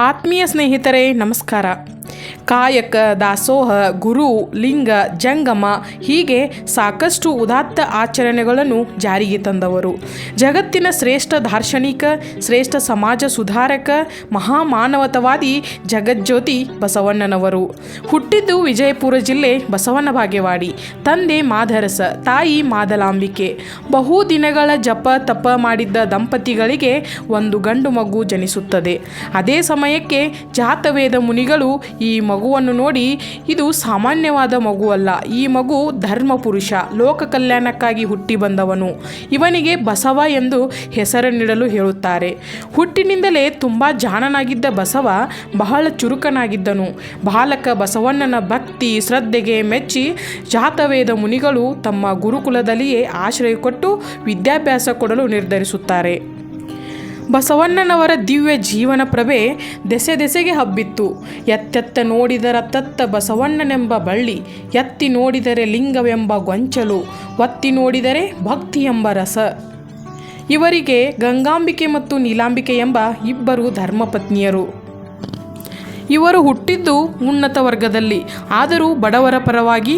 ಆತ್ಮೀಯ ಸ್ನೇಹಿತರೆ ನಮಸ್ಕಾರ. ಕಾಯಕ, ದಾಸೋಹ, ಗುರು, ಲಿಂಗ, ಜಂಗಮ ಹೀಗೆ ಸಾಕಷ್ಟು ಉದಾತ್ತ ಆಚರಣೆಗಳನ್ನು ಜಾರಿಗೆ ತಂದವರು. ಜಗತ್ತಿನ ಶ್ರೇಷ್ಠ ದಾರ್ಶನಿಕ, ಶ್ರೇಷ್ಠ ಸಮಾಜ ಸುಧಾರಕ, ಮಹಾಮಾನವತಾವಾದಿ ಜಗಜ್ಯೋತಿ ಬಸವಣ್ಣನವರು. ಹುಟ್ಟಿದ್ದು ವಿಜಯಪುರ ಜಿಲ್ಲೆ ಬಸವನ ಬಾಗೇವಾಡಿ. ತಂದೆ ಮಾದರಸ, ತಾಯಿ ಮಾದಲಾಂಬಿಕೆ. ಬಹುದಿನಗಳ ಜಪ ತಪ ಮಾಡಿದ್ದ ದಂಪತಿಗಳಿಗೆ ಒಂದು ಗಂಡು ಮಗು ಜನಿಸುತ್ತದೆ. ಅದೇ ಸಮಯಕ್ಕೆ ಜಾತವೇದ ಮುನಿಗಳು ಈ ಮಗುವನ್ನು ನೋಡಿ, ಇದು ಸಾಮಾನ್ಯವಾದ ಮಗುವಲ್ಲ, ಈ ಮಗು ಧರ್ಮ ಪುರುಷ, ಲೋಕ ಕಲ್ಯಾಣಕ್ಕಾಗಿ ಹುಟ್ಟಿ ಬಂದವನು, ಇವನಿಗೆ ಬಸವ ಎಂದು ಹೆಸರನ್ನಿಡಲು ಹೇಳುತ್ತಾರೆ. ಹುಟ್ಟಿನಿಂದಲೇ ತುಂಬ ಜಾಣನಾಗಿದ್ದ ಬಸವ ಬಹಳ ಚುರುಕನಾಗಿದ್ದನು. ಬಾಲಕ ಬಸವಣ್ಣನ ಭಕ್ತಿ ಶ್ರದ್ಧೆಗೆ ಮೆಚ್ಚಿ ಜಾತವೇದ ಮುನಿಗಳು ತಮ್ಮ ಗುರುಕುಲದಲ್ಲಿಯೇ ಆಶ್ರಯ ಕೊಟ್ಟು ವಿದ್ಯಾಭ್ಯಾಸ ಕೊಡಲು ನಿರ್ಧರಿಸುತ್ತಾರೆ. ಬಸವಣ್ಣನವರ ದಿವ್ಯ ಜೀವನ ಪ್ರಭೆ ದೆಸೆ ದೆಸೆಗೆ ಹಬ್ಬಿತ್ತು. ಎತ್ತೆತ್ತ ನೋಡಿದರತ್ತತ್ತ ಬಸವಣ್ಣನೆಂಬ ಬಳ್ಳಿ, ಎತ್ತಿ ನೋಡಿದರೆ ಲಿಂಗವೆಂಬ ಗೊಂಚಲು, ಒತ್ತಿ ನೋಡಿದರೆ ಭಕ್ತಿ ಎಂಬ ರಸ. ಇವರಿಗೆ ಗಂಗಾಂಬಿಕೆ ಮತ್ತು ನೀಲಾಂಬಿಕೆ ಎಂಬ ಇಬ್ಬರು ಧರ್ಮಪತ್ನಿಯರು. ಇವರು ಹುಟ್ಟಿದ್ದು ಉನ್ನತ ವರ್ಗದಲ್ಲಿ, ಆದರೂ ಬಡವರ ಪರವಾಗಿ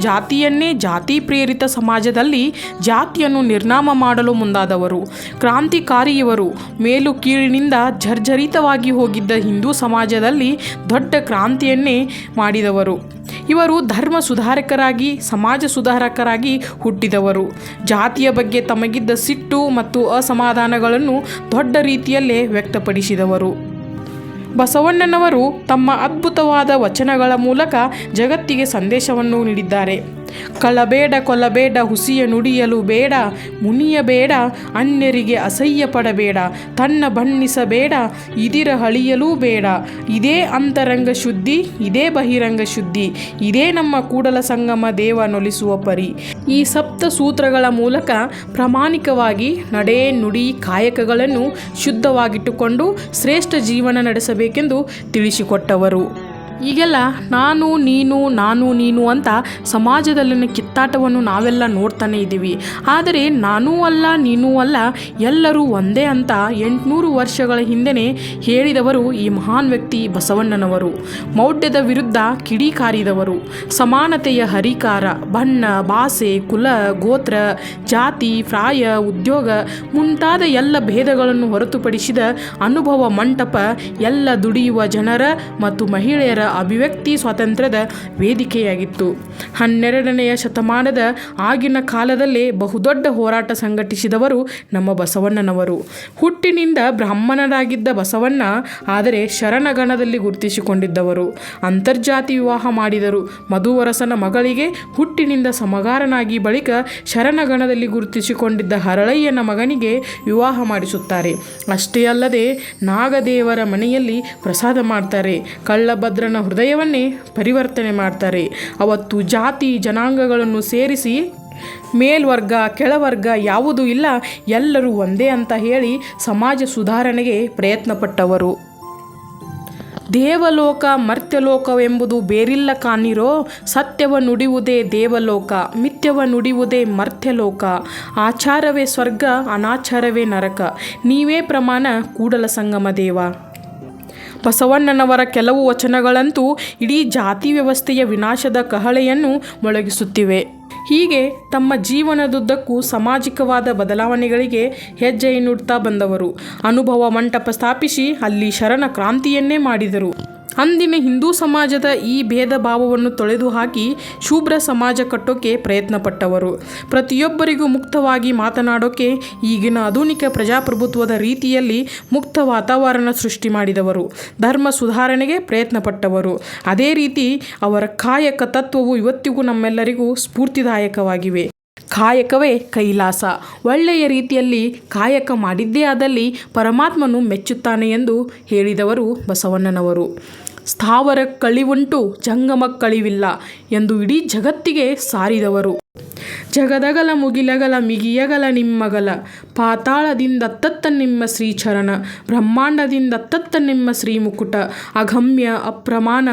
ಜಾತಿಯನ್ನೇ ಜಾತಿ ಪ್ರೇರಿತ ಸಮಾಜದಲ್ಲಿ ಜಾತಿಯನ್ನು ನಿರ್ನಾಮ ಮಾಡಲು ಮುಂದಾದವರು. ಕ್ರಾಂತಿಕಾರಿ ಇವರು. ಮೇಲು ಕೀಳಿನಿಂದ ಜರ್ಜರಿತವಾಗಿ ಹೋಗಿದ್ದ ಹಿಂದೂ ಸಮಾಜದಲ್ಲಿ ದೊಡ್ಡ ಕ್ರಾಂತಿಯನ್ನೇ ಮಾಡಿದವರು. ಇವರು ಧರ್ಮ ಸುಧಾರಕರಾಗಿ, ಸಮಾಜ ಸುಧಾರಕರಾಗಿ ಹುಟ್ಟಿದವರು. ಜಾತಿಯ ಬಗ್ಗೆ ತಮಗಿದ್ದ ಸಿಟ್ಟು ಮತ್ತು ಅಸಮಾಧಾನಗಳನ್ನು ದೊಡ್ಡ ರೀತಿಯಲ್ಲೇ ವ್ಯಕ್ತಪಡಿಸಿದವರು. ಬಸವಣ್ಣನವರು ತಮ್ಮ ಅದ್ಭುತವಾದ ವಚನಗಳ ಮೂಲಕ ಜಗತ್ತಿಗೆ ಸಂದೇಶವನ್ನು ನೀಡಿದ್ದಾರೆ. ಕಳಬೇಡ, ಕೊಲ್ಲಬೇಡ, ಹುಸಿಯ ನುಡಿಯಲು ಬೇಡ, ಮುನಿಯಬೇಡ, ಅನ್ಯರಿಗೆ ಅಸಹ್ಯ ಪಡಬೇಡ, ತನ್ನ ಬಣ್ಣಿಸಬೇಡ, ಇದಿರ ಹಳಿಯಲೂ ಬೇಡ, ಇದೇ ಅಂತರಂಗ ಶುದ್ಧಿ, ಇದೇ ಬಹಿರಂಗ ಶುದ್ಧಿ, ಇದೇ ನಮ್ಮ ಕೂಡಲ ಸಂಗಮ ದೇವ ನೊಲಿಸುವ ಪರಿ. ಈ ಸಪ್ತ ಸೂತ್ರಗಳ ಮೂಲಕ ಪ್ರಾಮಾಣಿಕವಾಗಿ ನಡೆ, ನುಡಿ, ಕಾಯಕಗಳನ್ನು ಶುದ್ಧವಾಗಿಟ್ಟುಕೊಂಡು ಶ್ರೇಷ್ಠ ಜೀವನ ನಡೆಸಬೇಕೆಂದು ತಿಳಿಸಿಕೊಟ್ಟವರು. ಈಗೆಲ್ಲ ನಾನು ನೀನು ಅಂತ ಸಮಾಜದಲ್ಲಿನ ಕಿತ್ತಾಟವನ್ನು ನಾವೆಲ್ಲ ನೋಡ್ತಾನೆ ಇದ್ದೀವಿ. ಆದರೆ ನಾನೂ ಅಲ್ಲ, ನೀನೂ ಅಲ್ಲ, ಎಲ್ಲರೂ ಒಂದೇ ಅಂತ 800 ವರ್ಷಗಳ ಹಿಂದೆಯೇ ಹೇಳಿದವರು ಈ ಮಹಾನ್ ವ್ಯಕ್ತಿ ಬಸವಣ್ಣನವರು. ಮೌಢ್ಯದ ವಿರುದ್ಧ ಕಿಡಿಕಾರಿದವರು. ಸಮಾನತೆಯ ಹರಿಕಾರ. ಬಣ್ಣ, ಭಾಷೆ, ಕುಲ, ಗೋತ್ರ, ಜಾತಿ, ಪ್ರಾಯ, ಉದ್ಯೋಗ ಮುಂತಾದ ಎಲ್ಲ ಭೇದಗಳನ್ನು ಹೊರತುಪಡಿಸಿದ ಅನುಭವ ಮಂಟಪ ಎಲ್ಲ ದುಡಿಯುವ ಜನರ ಮತ್ತು ಮಹಿಳೆಯರ ಅಭಿವ್ಯಕ್ತಿ ಸ್ವಾತಂತ್ರ್ಯದ ವೇದಿಕೆಯಾಗಿತ್ತು. 12ನೇ ಶತಮಾನದ ಆಗಿನ ಕಾಲದಲ್ಲೇ ಬಹುದೊಡ್ಡ ಹೋರಾಟ ಸಂಘಟಿಸಿದವರು ನಮ್ಮ ಬಸವಣ್ಣನವರು. ಹುಟ್ಟಿನಿಂದ ಬ್ರಾಹ್ಮಣರಾಗಿದ್ದ ಬಸವಣ್ಣ ಆದರೆ ಶರಣಗಣದಲ್ಲಿ ಗುರುತಿಸಿಕೊಂಡಿದ್ದವರು. ಅಂತರ್ಜಾತಿ ವಿವಾಹ ಮಾಡಿದರು. ಮಧುವರಸನ ಮಗಳಿಗೆ ಹುಟ್ಟಿನಿಂದ ಸಮಗಾರನಾಗಿ ಬಳಿಕ ಶರಣಗಣದಲ್ಲಿ ಗುರುತಿಸಿಕೊಂಡಿದ್ದ ಹರಳಯ್ಯನ ಮಗನಿಗೆ ವಿವಾಹ ಮಾಡಿಸುತ್ತಾರೆ. ಅಷ್ಟೇ ಅಲ್ಲದೆ ನಾಗದೇವರ ಮನೆಯಲ್ಲಿ ಪ್ರಸಾದ ಮಾಡ್ತಾರೆ. ಕಳ್ಳಭದ್ರನ ಹೃದಯವನ್ನೇ ಪರಿವರ್ತನೆ ಮಾಡ್ತಾರೆ. ಅವತ್ತು ಜಾತಿ ಜನಾಂಗಗಳನ್ನು ಸೇರಿಸಿ ಮೇಲ್ವರ್ಗ ಕೆಳವರ್ಗ ಯಾವುದೂ ಇಲ್ಲ, ಎಲ್ಲರೂ ಒಂದೇ ಅಂತ ಹೇಳಿ ಸಮಾಜ ಸುಧಾರಣೆಗೆ ಪ್ರಯತ್ನಪಟ್ಟವರು. ದೇವಲೋಕ ಮರ್ತ್ಯಲೋಕವೆಂಬುದು ಬೇರಿಲ್ಲ ಕಾಣಿರೋ, ಸತ್ಯವ ನುಡಿಯುವುದೇ ದೇವಲೋಕ, ಮಿಥ್ಯವ ನುಡಿಯುವುದೇ ಮರ್ತ್ಯಲೋಕ, ಆಚಾರವೇ ಸ್ವರ್ಗ, ಅನಾಚಾರವೇ ನರಕ, ನೀವೇ ಪ್ರಮಾಣ ಕೂಡಲ ಸಂಗಮ ದೇವ. ಬಸವಣ್ಣನವರ ಕೆಲವು ವಚನಗಳಂತೂ ಇಡೀ ಜಾತಿ ವ್ಯವಸ್ಥೆಯ ವಿನಾಶದ ಕಹಳೆಯನ್ನು ಮೊಳಗಿಸುತ್ತಿವೆ. ಹೀಗೆ ತಮ್ಮ ಜೀವನದುದ್ದಕ್ಕೂ ಸಾಮಾಜಿಕವಾದ ಬದಲಾವಣೆಗಳಿಗೆ ಹೆಜ್ಜೆಯನ್ನಿಡುತ್ತಾ ಬಂದವರು. ಅನುಭವ ಮಂಟಪ ಸ್ಥಾಪಿಸಿ ಅಲ್ಲಿ ಶರಣ ಕ್ರಾಂತಿಯನ್ನೇ ಮಾಡಿದರು. ಅಂದಿನ ಹಿಂದೂ ಸಮಾಜದ ಈ ಭೇದ ಭಾವವನ್ನು ತೊಳೆದು ಹಾಕಿ ಶೂದ್ರ ಸಮಾಜ ಕಟ್ಟೋಕೆ ಪ್ರಯತ್ನಪಟ್ಟವರು. ಪ್ರತಿಯೊಬ್ಬರಿಗೂ ಮುಕ್ತವಾಗಿ ಮಾತನಾಡೋಕೆ ಈಗಿನ ಆಧುನಿಕ ಪ್ರಜಾಪ್ರಭುತ್ವದ ರೀತಿಯಲ್ಲಿ ಮುಕ್ತ ವಾತಾವರಣ ಸೃಷ್ಟಿ ಮಾಡಿದವರು. ಧರ್ಮ ಸುಧಾರಣೆಗೆ ಪ್ರಯತ್ನಪಟ್ಟವರು. ಅದೇ ರೀತಿ ಅವರ ಕಾಯಕ ತತ್ವವು ಇವತ್ತಿಗೂ ನಮ್ಮೆಲ್ಲರಿಗೂ ಸ್ಫೂರ್ತಿದಾಯಕವಾಗಿವೆ. ಕಾಯಕವೇ ಕೈಲಾಸ. ಒಳ್ಳೆಯ ರೀತಿಯಲ್ಲಿ ಕಾಯಕ ಮಾಡಿದ್ದೇ ಆದಲ್ಲಿ ಪರಮಾತ್ಮನು ಮೆಚ್ಚುತ್ತಾನೆ ಎಂದು ಹೇಳಿದವರು ಬಸವಣ್ಣನವರು. ಸ್ಥಾವರ ಕಳಿವುಂಟು, ಜಂಗಮ ಕಳಿವಿಲ್ಲ ಎಂದು ಇಡೀ ಜಗತ್ತಿಗೆ ಸಾರಿದವರು. ಜಗದಗಲ ಮುಗಿಲಗಲ ಮಿಗಿಯಗಲ ನಿಮ್ಮಗಲ, ಪಾತಾಳದಿಂದ ತತ್ತ ನಿಮ್ಮ ಶ್ರೀಚರಣ, ಬ್ರಹ್ಮಾಂಡದಿಂದ ತತ್ತ ನಿಮ್ಮ ಶ್ರೀಮುಕುಟ, ಅಗಮ್ಯ ಅಪ್ರಮಾಣ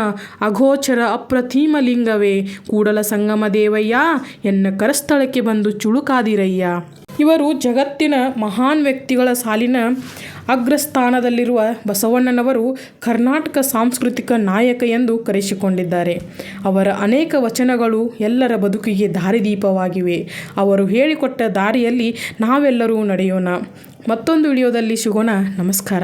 ಅಗೋಚರ ಅಪ್ರತಿಮ ಲಿಂಗವೇ ಕೂಡಲ ಸಂಗಮ ದೇವಯ್ಯ, ಎನ್ನ ಕರಸ್ಥಳಕ್ಕೆ ಬಂದು ಚುಳುಕಾದಿರಯ್ಯ. ಇವರು ಜಗತ್ತಿನ ಮಹಾನ್ ವ್ಯಕ್ತಿಗಳ ಸಾಲಿನ ಅಗ್ರಸ್ಥಾನದಲ್ಲಿರುವ ಬಸವಣ್ಣನವರು ಕರ್ನಾಟಕ ಸಾಂಸ್ಕೃತಿಕ ನಾಯಕ ಎಂದು ಕರೆಸಿಕೊಂಡಿದ್ದಾರೆ. ಅವರ ಅನೇಕ ವಚನಗಳು ಎಲ್ಲರ ಬದುಕಿಗೆ ದಾರಿದೀಪವಾಗಿವೆ. ಅವರು ಹೇಳಿಕೊಟ್ಟ ದಾರಿಯಲ್ಲಿ ನಾವೆಲ್ಲರೂ ನಡೆಯೋಣ. ಮತ್ತೊಂದು ವಿಡಿಯೋದಲ್ಲಿ ಸಿಗೋಣ. ನಮಸ್ಕಾರ.